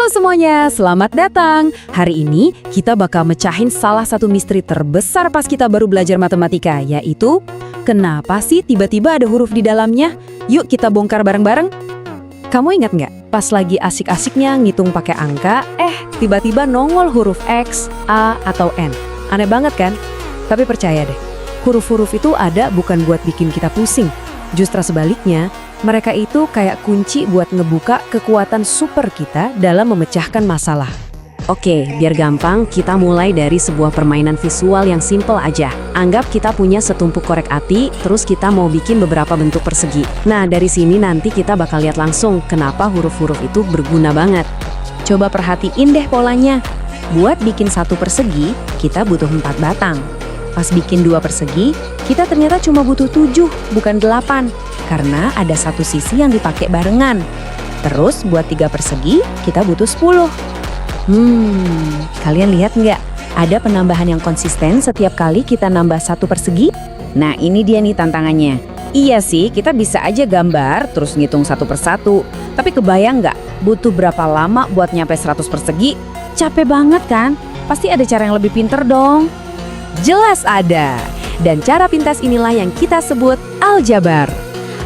semuanya, selamat datang. Hari ini kita bakal mecahin salah satu misteri terbesar pas kita baru belajar matematika, yaitu kenapa sih tiba-tiba ada huruf di dalamnya? Yuk kita bongkar bareng-bareng. Kamu ingat nggak? Pas lagi asik-asiknya ngitung pakai angka, tiba-tiba nongol huruf X, A, atau N. Aneh banget kan? Tapi percaya deh, huruf-huruf itu ada bukan buat bikin kita pusing. Justru sebaliknya, mereka itu kayak kunci buat ngebuka kekuatan super kita dalam memecahkan masalah. Oke, biar gampang, kita mulai dari sebuah permainan visual yang simple aja. Anggap kita punya setumpuk korek api, terus kita mau bikin beberapa bentuk persegi. Nah, dari sini nanti kita bakal lihat langsung kenapa huruf-huruf itu berguna banget. Coba perhatiin deh polanya. Buat bikin satu persegi, kita butuh 4 batang. Pas bikin 2 persegi, kita ternyata cuma butuh 7, bukan 8. Karena ada satu sisi yang dipakai barengan. Terus buat 3 persegi, kita butuh 10. Kalian lihat nggak? Ada penambahan yang konsisten setiap kali kita nambah satu persegi? Nah, ini dia nih tantangannya. Iya sih, kita bisa aja gambar, terus ngitung satu persatu. Tapi kebayang nggak? Butuh berapa lama buat nyampe 100 persegi? Capek banget kan? Pasti ada cara yang lebih pinter dong. Jelas ada. Dan cara pintas inilah yang kita sebut aljabar.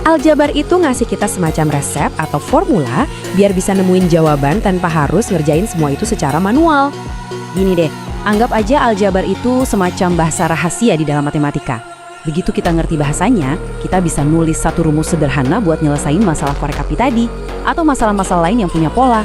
Aljabar itu ngasih kita semacam resep atau formula biar bisa nemuin jawaban tanpa harus ngerjain semua itu secara manual. Gini deh, anggap aja aljabar itu semacam bahasa rahasia di dalam matematika. Begitu kita ngerti bahasanya, kita bisa nulis satu rumus sederhana buat nyelesain masalah korek api tadi atau masalah-masalah lain yang punya pola.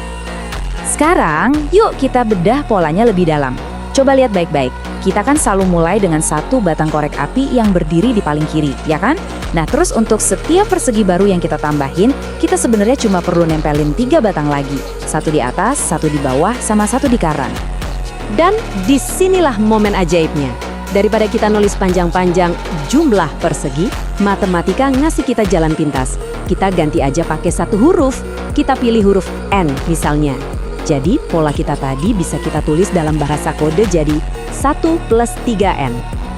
Sekarang, yuk kita bedah polanya lebih dalam. Coba lihat baik-baik. Kita kan selalu mulai dengan satu batang korek api yang berdiri di paling kiri, ya kan? Nah, terus untuk setiap persegi baru yang kita tambahin, kita sebenarnya cuma perlu nempelin 3 batang lagi. Satu di atas, satu di bawah, sama satu di kanan. Dan disinilah momen ajaibnya. Daripada kita nulis panjang-panjang jumlah persegi, matematika ngasih kita jalan pintas. Kita ganti aja pakai satu huruf. Kita pilih huruf N misalnya. Jadi pola kita tadi bisa kita tulis dalam bahasa kode jadi 1 plus 3N.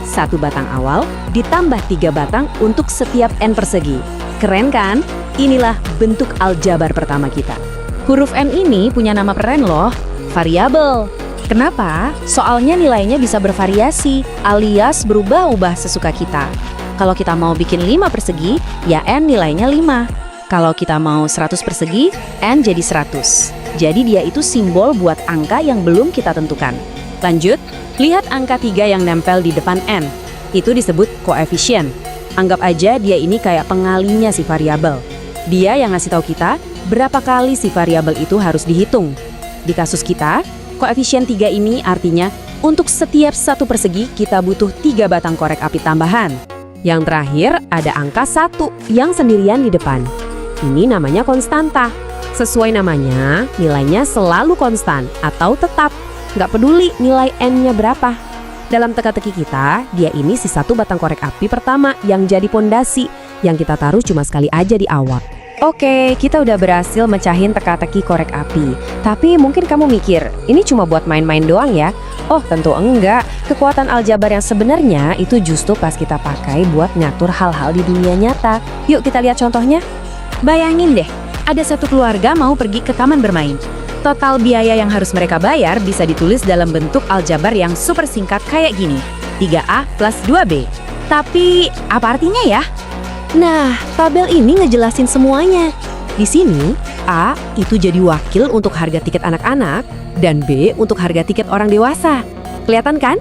1 batang awal ditambah 3 batang untuk setiap N persegi. Keren kan? Inilah bentuk aljabar pertama kita. Huruf N ini punya nama keren loh, variabel. Kenapa? Soalnya nilainya bisa bervariasi, alias berubah-ubah sesuka kita. Kalau kita mau bikin 5 persegi, ya N nilainya 5. Kalau kita mau 100 persegi, N jadi 100. Jadi dia itu simbol buat angka yang belum kita tentukan. Lanjut, lihat angka 3 yang nempel di depan N. Itu disebut koefisien. Anggap aja dia ini kayak pengalinya si variabel. Dia yang ngasih tahu kita berapa kali si variabel itu harus dihitung. Di kasus kita, koefisien 3 ini artinya untuk setiap satu persegi kita butuh 3 batang korek api tambahan. Yang terakhir ada angka 1 yang sendirian di depan. Ini namanya konstanta. Sesuai namanya, nilainya selalu konstan atau tetap. Nggak peduli nilai N-nya berapa. Dalam teka-teki kita, dia ini si satu batang korek api pertama yang jadi pondasi, yang kita taruh cuma sekali aja di awal. Oke, kita udah berhasil mecahin teka-teki korek api. Tapi mungkin kamu mikir, ini cuma buat main-main doang ya? Oh, tentu enggak. Kekuatan aljabar yang sebenarnya itu justru pas kita pakai buat ngatur hal-hal di dunia nyata. Yuk kita lihat contohnya. Bayangin deh, ada satu keluarga mau pergi ke taman bermain. Total biaya yang harus mereka bayar bisa ditulis dalam bentuk aljabar yang super singkat kayak gini. 3A plus 2B. Tapi, apa artinya ya? Nah, tabel ini ngejelasin semuanya. Di sini, A itu jadi wakil untuk harga tiket anak-anak, dan B untuk harga tiket orang dewasa. Kelihatan kan?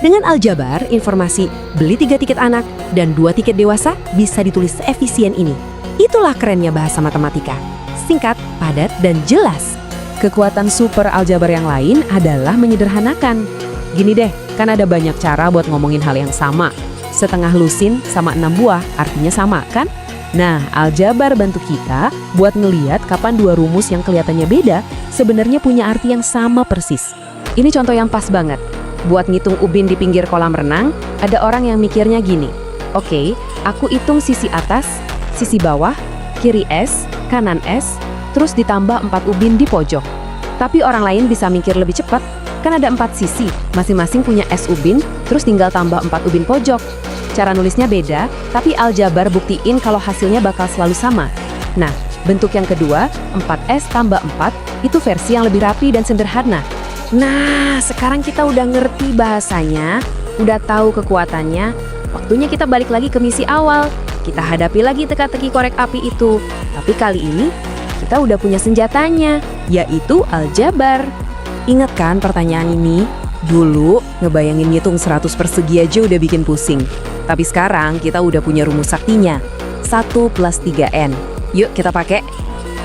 Dengan aljabar, informasi beli 3 tiket anak dan 2 tiket dewasa bisa ditulis seefisien ini. Itulah kerennya bahasa matematika. Singkat, padat, dan jelas. Kekuatan super aljabar yang lain adalah menyederhanakan. Gini deh, kan ada banyak cara buat ngomongin hal yang sama. Setengah lusin sama 6 buah, artinya sama kan? Nah, aljabar bantu kita buat ngeliat kapan 2 rumus yang kelihatannya beda sebenarnya punya arti yang sama persis. Ini contoh yang pas banget. Buat ngitung ubin di pinggir kolam renang, ada orang yang mikirnya gini. Oke, aku hitung sisi atas, sisi bawah, kiri S, kanan S, terus ditambah 4 ubin di pojok. Tapi orang lain bisa mikir lebih cepat, kan ada 4 sisi, masing-masing punya S ubin, terus tinggal tambah 4 ubin pojok. Cara nulisnya beda, tapi aljabar buktiin kalau hasilnya bakal selalu sama. Nah, bentuk yang kedua, 4S tambah 4, Itu versi yang lebih rapi dan sederhana. Nah, sekarang kita udah ngerti bahasanya, udah tahu kekuatannya. Waktunya kita balik lagi ke misi awal. Kita hadapi lagi teka-teki korek api itu. Tapi kali ini, kita udah punya senjatanya, yaitu aljabar. Ingat kan pertanyaan ini? Dulu, ngebayangin ngitung 100 persegi aja udah bikin pusing. Tapi sekarang, kita udah punya rumus saktinya. 1 plus 3N. Yuk kita pakai.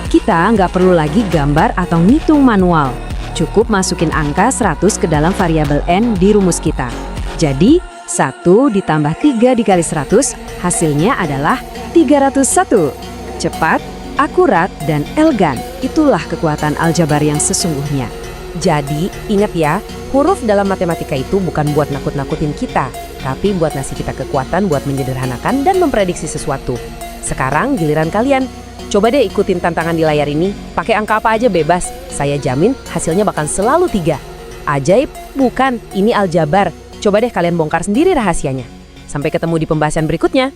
Kita nggak perlu lagi gambar atau ngitung manual. Cukup masukin angka 100 ke dalam variabel N di rumus kita. Jadi, 1 ditambah 3 dikali 100, hasilnya adalah 301. Cepat, akurat, dan elegan. Itulah kekuatan aljabar yang sesungguhnya. Jadi, ingat ya, huruf dalam matematika itu bukan buat nakut-nakutin kita, tapi buat ngasih kita kekuatan buat menyederhanakan dan memprediksi sesuatu. Sekarang giliran kalian. Coba deh ikutin tantangan di layar ini, pakai angka apa aja bebas. Saya jamin hasilnya bakal selalu 3. Ajaib? Bukan, ini aljabar. Coba deh kalian bongkar sendiri rahasianya. Sampai ketemu di pembahasan berikutnya.